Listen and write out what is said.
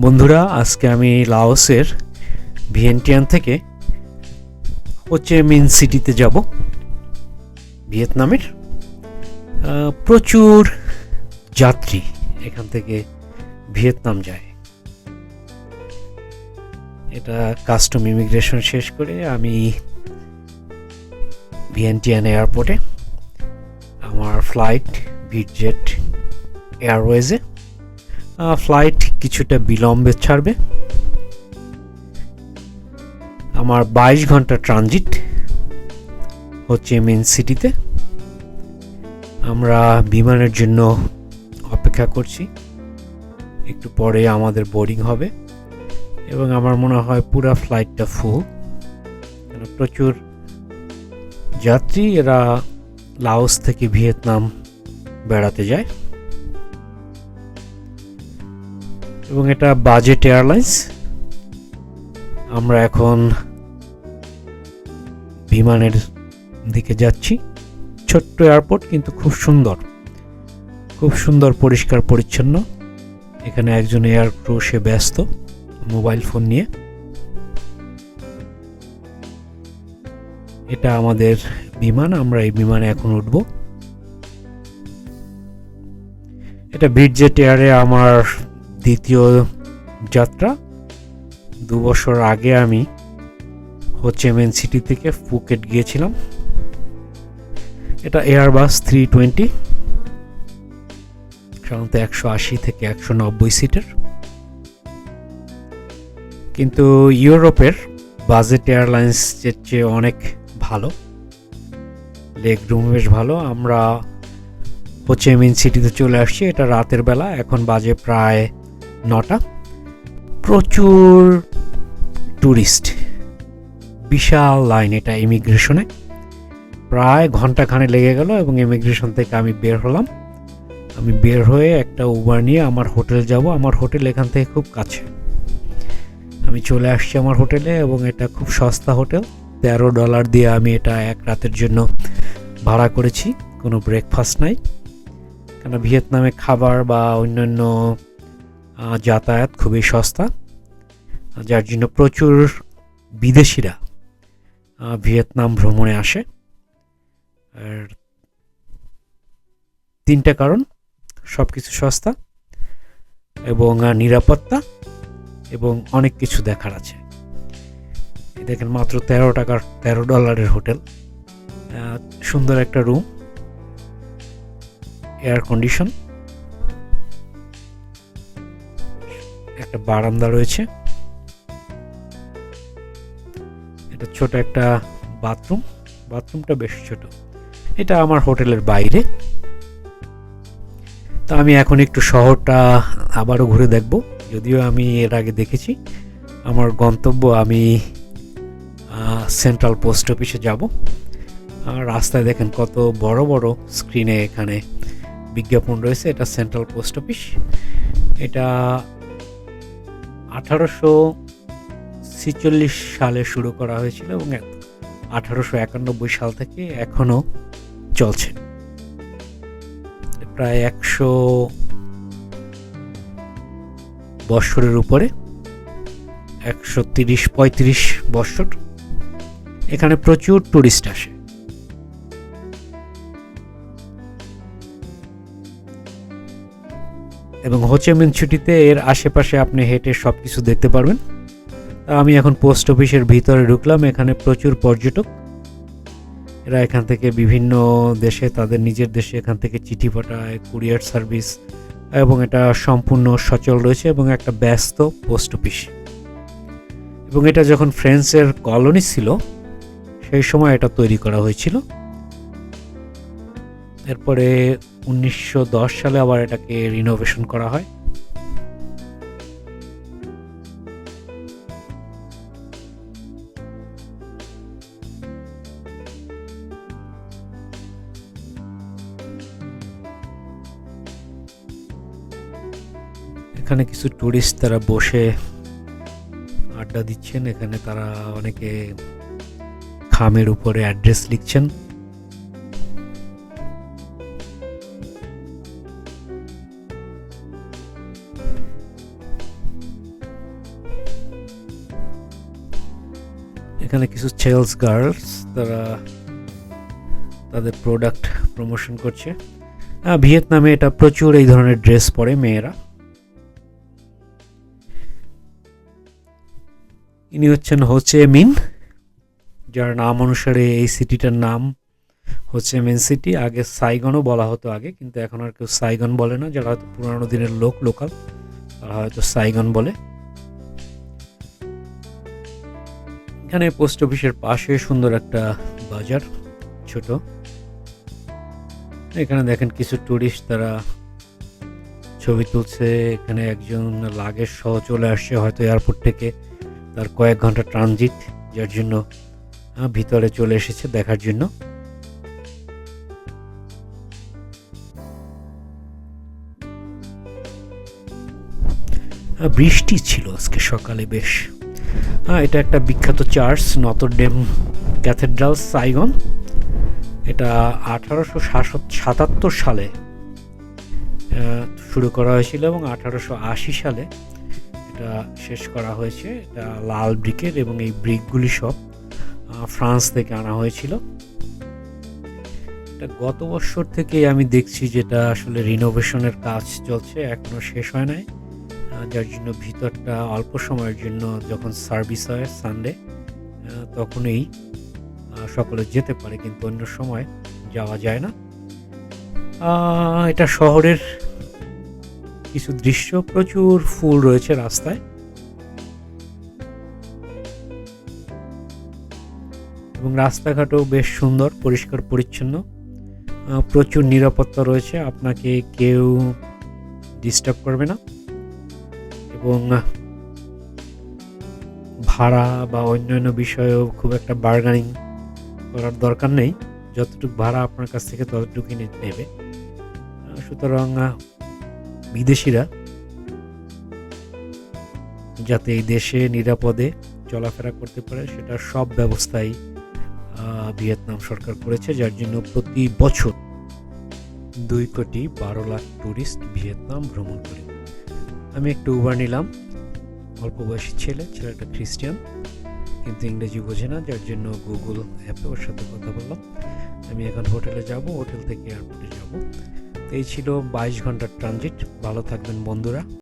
বন্ধুরা, আজকে আমি লাওসের ভিয়েন্টিয়ান থেকে হো চি মিন সিটিতে যাব। ভিয়েতনামের প্রচুর যাত্রী এখান থেকে ভিয়েতনাম যায়। এটা কাস্টম ইমিগ্রেশন শেষ করে আমি ভিয়েন্টিয়ান এয়ারপোর্টে আমার ফ্লাইট ভিটজেট এয়ারওয়েজে। ফ্লাইট কিছুটা বিলম্বে ছাড়বে। আমার 22 ঘন্টা ট্রানজিট হো চি মিন সিটিতে। আমরা বিমানের জন্য অপেক্ষা করছি, একটু পরে আমাদের বোর্ডিং হবে এবং আমার মনে হয় পুরো ফ্লাইটটা ফুল, প্রচুর যাত্রী এরা লাওস থেকে ভিয়েতনাম বেড়াতে যায় এবং এটা বাজেট এয়ারলাইন্স। আমরা এখন বিমানের দিকে যাচ্ছি। ছোট্ট এয়ারপোর্ট কিন্তু খুব সুন্দর পরিষ্কার পরিচ্ছন্ন। এখানে একজন এয়ার ক্রু সে ব্যস্ত মোবাইল ফোন নিয়ে। এটা আমাদের বিমান, আমরা এই বিমানে এখন উঠব। এটা ভিটজেট এয়ারে আমার দ্বিতীয় যাত্রা। 2 বছর আগে আমি হো চি মিন সিটি থেকে ফুকেট গিয়েছিলাম। এটা এয়ারবাস 320, সাধারণত 180 থেকে 190 সিটের, কিন্তু ইউরোপের বাজেট এয়ারলাইন্সের চেয়ে অনেক ভালো, লেগ রুম বেশ ভালো। আমরা হো চি মিন সিটিতে চলে আসছি। এটা রাতের বেলা, এখন বাজে প্রায় 9টা। প্রচুর ট্যুরিস্ট, বিশাল লাইন। এটা ইমিগ্রেশনে প্রায় ঘন্টাখানে লেগে গেল এবং ইমিগ্রেশন থেকে আমি বের হলাম। আমি বের হয়ে একটা উবার নিয়ে আমার হোটেল যাব। আমার হোটেল এখান থেকে খুব কাছে। আমি চলে আসছি আমার হোটেলে এবং এটা খুব সস্তা হোটেল। $13 দিয়ে আমি এটা এক রাতের জন্য ভাড়া করেছি। কোনো ব্রেকফাস্ট নাই, কেন ভিয়েতনামে খাবার বা অন্যান্য যাতায়াত খুবই সস্তা, যার জন্য প্রচুর বিদেশিরা ভিয়েতনাম ভ্রমণে আসে। আর 3টা কারণ: সব কিছু সস্তা এবং নিরাপত্তা এবং অনেক কিছু দেখার আছে। দেখেন, মাত্র $13 হোটেল, সুন্দর একটা রুম, এয়ার কন্ডিশন, একটা বারান্দা রয়েছে, এটা ছোট একটা বাথরুমটা বেশ ছোট। এটা আমার হোটেলের বাইরে। তা আমি এখন একটু শহরটা আবারও ঘুরে দেখব, যদিও আমি এর আগে দেখেছি। আমার গন্তব্য, আমি সেন্ট্রাল পোস্ট অফিসে যাব। রাস্তায় দেখেন কত বড় বড় স্ক্রিনে এখানে বিজ্ঞাপন রয়েছে। এটা সেন্ট্রাল পোস্ট অফিস। এটা 1846 সালে শুরু করা হয়েছিল এবং 1891 সাল থেকে এখনো চলছে। প্রায় 100 বছরের উপরে, 135 বছর। এখানে প্রচুর টুরিস্ট আসে। এবং হো চি মিন সিটিতে এর আশেপাশে আপনি হেঁটে সবকিছু দেখতে পারবেন। আমি এখন পোস্ট অফিসের ভিতরে ঢুকলাম। এখানে প্রচুর পর্যটক, এরা এখান থেকে বিভিন্ন দেশে, তাদের নিজের দেশে এখান থেকে চিঠি পাঠায়, কুরিয়ার সার্ভিস, এবং এটা সম্পূর্ণ সচল রয়েছে এবং একটা ব্যস্ত পোস্ট অফিস। এবং এটা যখন ফ্রান্সের কলোনি ছিল সেই সময় এটা তৈরি করা হয়েছিল। এরপরে 1910 সালে আবার এটাকে রিনোভেশন করা হয়। এখানে কিছু টুরিস্ট তারা বসে আড্ডা দিচ্ছেন। এখানে তারা অনেকে খামের উপরে অ্যাড্রেস লিখছেন। এখানে কিছু সেলস গার্লস তারা তাদের প্রোডাক্ট প্রমোশন করছে। ভিয়েতনামে এটা প্রচুর এই ধরনের ড্রেস পরে মেয়েরা। ইনি হচ্ছেন হো চি মিন, যার নাম অনুসারে এই সিটিটার নাম হো চি মিন সিটি। আগে সাইগনও বলা হতো আগে, কিন্তু এখন আর কেউ সাইগন বলে না। যারা হয়তো পুরানো দিনের লোকাল তারা হয়তো সাইগন বলে। এখানে পোস্ট অফিসের পাশে সুন্দর একটা বাজার ছোট। এখানে দেখেন কিছু টুরিস্ট তারা ছবি তুলছে। এখানে একজন লাগেজ সহ চলে আসছে হয়তো এয়ারপোর্ট থেকে, তার কয়েক ঘন্টা ট্রানজিট, যার জন্য ভিতরে চলে এসেছে দেখার জন্য। বৃষ্টি ছিল আজকে সকালে বেশ। এটা একটা বিখ্যাত church, Notre Dame cathedral, Saigon. এটা 1877 সালে শুরু করা হয়েছিল এবং 1880 সালে এটা শেষ করা হয়েছে। এটা লাল ব্রিকের এবং এই ব্রিকগুলি সব ফ্রান্স থেকে আনা হয়েছিল। এটা গত বছর থেকে আমি দেখছি যেটা আসলে রিনোভেশনের কাজ চলছে, এখনো শেষ হয় নাই। যার জন্য ভিতরটা অল্প সময়ের জন্য যখন সার্ভিস হয় সানডে তখনই সকলে যেতে পারে, কিন্তু অন্য সময় যাওয়া যায় না। এটা শহরের কিছু দৃশ্য, প্রচুর ফুল রয়েছে রাস্তায় এবং রাস্তাঘাটও বেশ সুন্দর, পরিষ্কার পরিচ্ছন্ন। প্রচুর নিরাপত্তা রয়েছে, আপনাকে কেউ ডিস্টার্ব করবে না এবং ভাড়া বা অন্যান্য বিষয়েও খুব একটা বার্গেনিং করার দরকার নেই। যতটুকু ভাড়া আপনার কাছ থেকে ততটুকুই নেবে। সুতরাং বিদেশিরা যাতে এই দেশে নিরাপদে চলাফেরা করতে পারে সেটার সব ব্যবস্থাই ভিয়েতনাম সরকার করেছে, যার জন্য প্রতি বছর 2,12,00,000 টুরিস্ট ভিয়েতনাম ভ্রমণ করে। আমি একটু উবার নিলাম, অল্প বয়সী ছেলেটা খ্রিস্টান কিন্তু ইংরেজি বোঝে না, যার জন্য গুগল অ্যাপে ওর সাথে কথা বললাম। আমি এখন হোটেলে যাব, হোটেল থেকে এয়ারপোর্টে যাব। এই ছিল 22 ঘন্টার ট্রানজিট। ভালো থাকবেন বন্ধুরা।